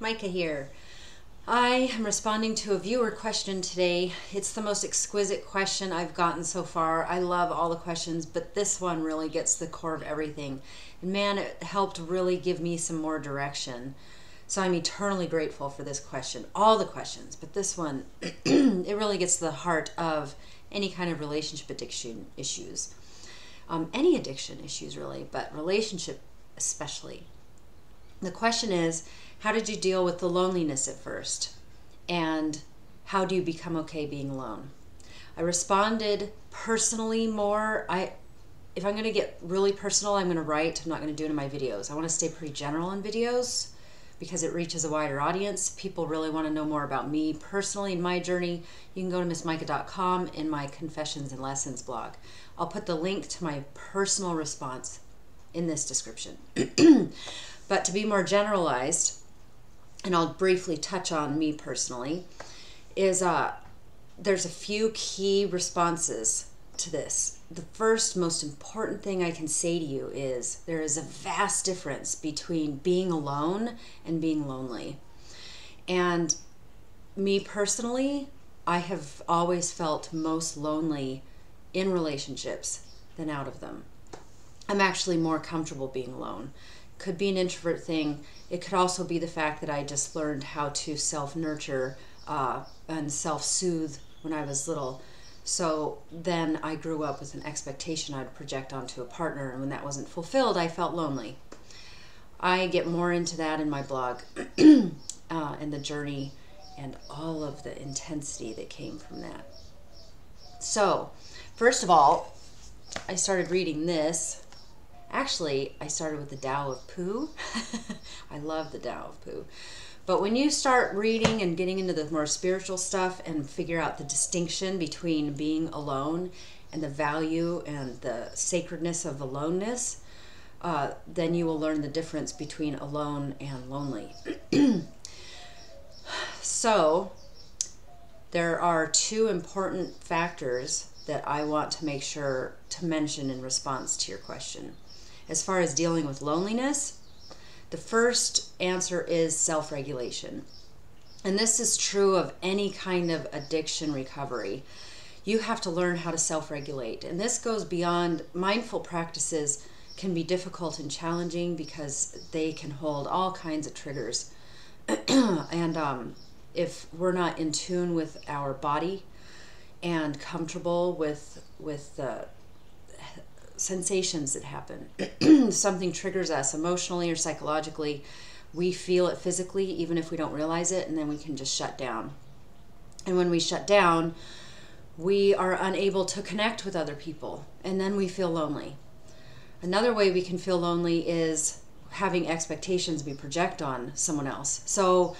Micah here. I am responding to a viewer question today. It's the most exquisite question I've gotten so far. I love all the questions, but this one really gets the core of everything. And man, it helped really give me some more direction. So I'm eternally grateful for this question. All the questions, but this one, it really gets to the heart of any kind of relationship addiction issues. Any addiction issues really, but relationship especially. The question is, how did you deal with the loneliness at first? And how do you become okay being alone? I responded personally more. If I'm going to get really personal, I'm going to write. I'm not going to do it in my videos. I want to stay pretty general in videos because it reaches a wider audience. People really want to know more about me personally and my journey. You can go to missmicah.com in my Confessions and Lessons blog. I'll put the link to my personal response in this description. But to be more generalized, and I'll briefly touch on me personally, is there's a few key responses to this. The first most important thing I can say to you is there is a vast difference between being alone and being lonely. And me personally, I have always felt most lonely in relationships than out of them. I'm actually more comfortable being alone. Could be an introvert thing. It could also be the fact that I just learned how to self-nurture and self-soothe when I was little. So then I grew up with an expectation I'd project onto a partner, and when that wasn't fulfilled, I felt lonely. I get more into that in my blog and the journey and all of the intensity that came from that. So, first of all, I started reading this. Actually, I started with the Tao of Pooh. I love the Tao of Pooh. But when you start reading and getting into the more spiritual stuff and figure out the distinction between being alone and the value and the sacredness of aloneness, then you will learn the difference between alone and lonely. So, there are two important factors that I want to make sure to mention in response to your question. As far as dealing with loneliness, the first answer is self-regulation. And this is true of any kind of addiction recovery. You have to learn how to self-regulate. And this goes beyond mindful practices. Can be difficult and challenging because they can hold all kinds of triggers. And if we're not in tune with our body and comfortable with the sensations that happen, something triggers us emotionally or psychologically, we feel it physically even if we don't realize it, and then we can just shut down. And when we shut down, we are unable to connect with other people, and then we feel lonely. Another way we can feel lonely is having expectations we project on someone else. So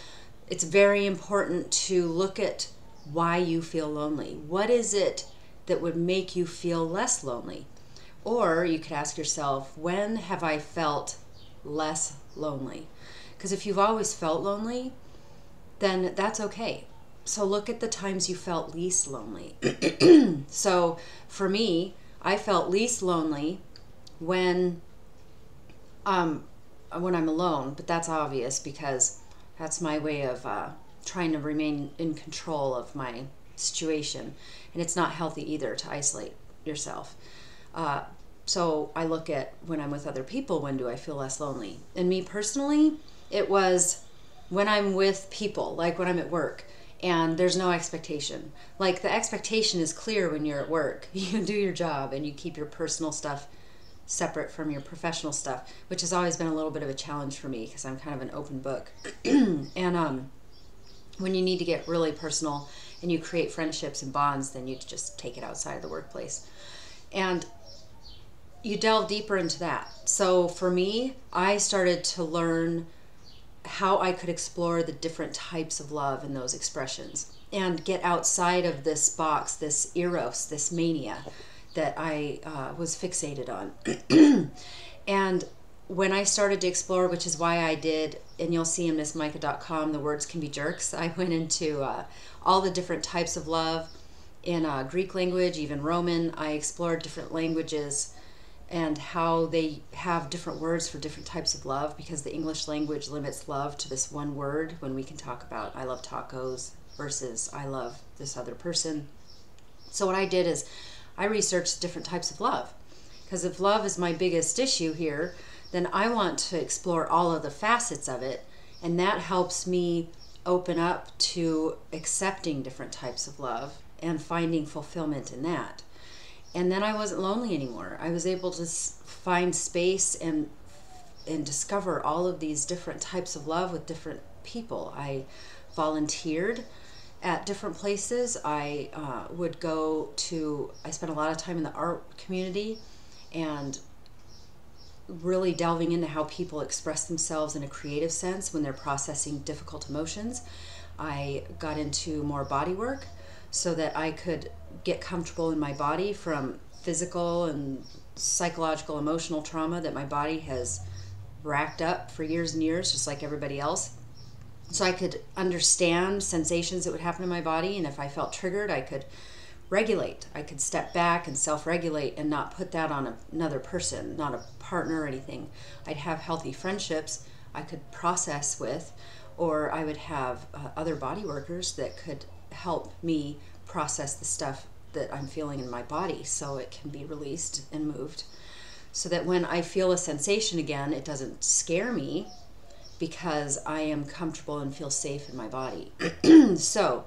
it's very important to look at why you feel lonely. What is it that would make you feel less lonely? Or you could ask yourself, when have I felt less lonely? Because if you've always felt lonely, then that's okay. So look at the times you felt least lonely. So for me, I felt least lonely when I'm alone, but that's obvious because that's my way of trying to remain in control of my situation. And it's not healthy either to isolate yourself. So I look at when I'm with other people, when do I feel less lonely? And me personally, it was when I'm with people, like when I'm at work and there's no expectation. Like the expectation is clear when you're at work. You do your job and you keep your personal stuff separate from your professional stuff, which has always been a little bit of a challenge for me because I'm kind of an open book. And when you need to get really personal and you create friendships and bonds, then you just take it outside of the workplace. And you delve deeper into that. So for me, I started to learn how I could explore the different types of love and those expressions and get outside of this box, this eros, this mania that I was fixated on. And when I started to explore, which is why I did, and you'll see in missmicah.com, the words can be jerks, I went into all the different types of love in Greek language, even Roman. I explored different languages and how they have different words for different types of love, because the English language limits love to this one word when we can talk about I love tacos versus I love this other person. So what I did is I researched different types of love, because if love is my biggest issue here, then I want to explore all of the facets of it, and that helps me open up to accepting different types of love and finding fulfillment in that. And then I wasn't lonely anymore. I was able to find space and discover all of these different types of love with different people. I volunteered at different places. I spent a lot of time in the art community and really delving into how people express themselves in a creative sense when they're processing difficult emotions. I got into more body work so that I could get comfortable in my body from physical and psychological, emotional trauma that my body has racked up for years and years, just like everybody else. So I could understand sensations that would happen in my body, and if I felt triggered, I could regulate. I could step back and self-regulate and not put that on another person, not a partner or anything. I'd have healthy friendships I could process with, or I would have other body workers that could help me process the stuff that I'm feeling in my body so it can be released and moved, so that when I feel a sensation again, it doesn't scare me because I am comfortable and feel safe in my body. So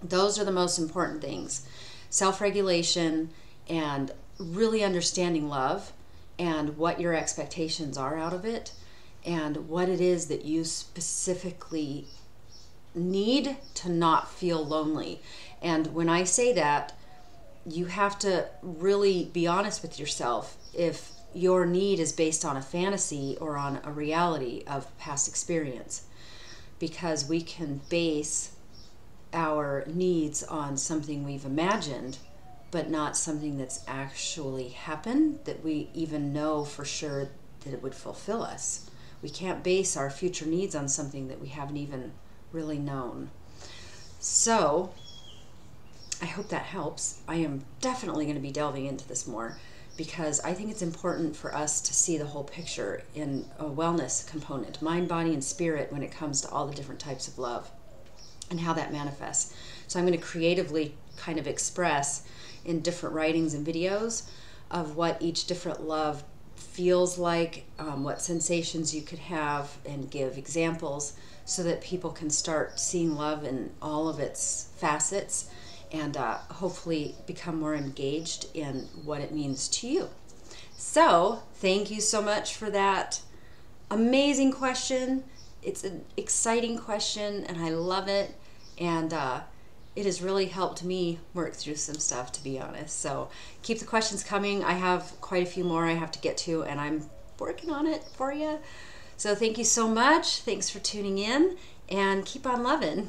those are the most important things: self-regulation and really understanding love and what your expectations are out of it and what it is that you specifically need to not feel lonely. And when I say that, you have to really be honest with yourself if your need is based on a fantasy or on a reality of past experience, because we can base our needs on something we've imagined but not something that's actually happened that we even know for sure that it would fulfill us. We can't base our future needs on something that we haven't even really known. So I hope that helps. I am definitely going to be delving into this more because I think it's important for us to see the whole picture in a wellness component, mind, body, and spirit, when it comes to all the different types of love and how that manifests. So I'm going to creatively kind of express in different writings and videos of what each different love feels like, what sensations you could have, and give examples so that people can start seeing love in all of its facets and hopefully become more engaged in what it means to you. So thank you so much for that amazing question. It's an exciting question and I love it, and it has really helped me work through some stuff, to be honest. So keep the questions coming. I have quite a few more I have to get to, and I'm working on it for you. So thank you so much. Thanks for tuning in, and keep on loving.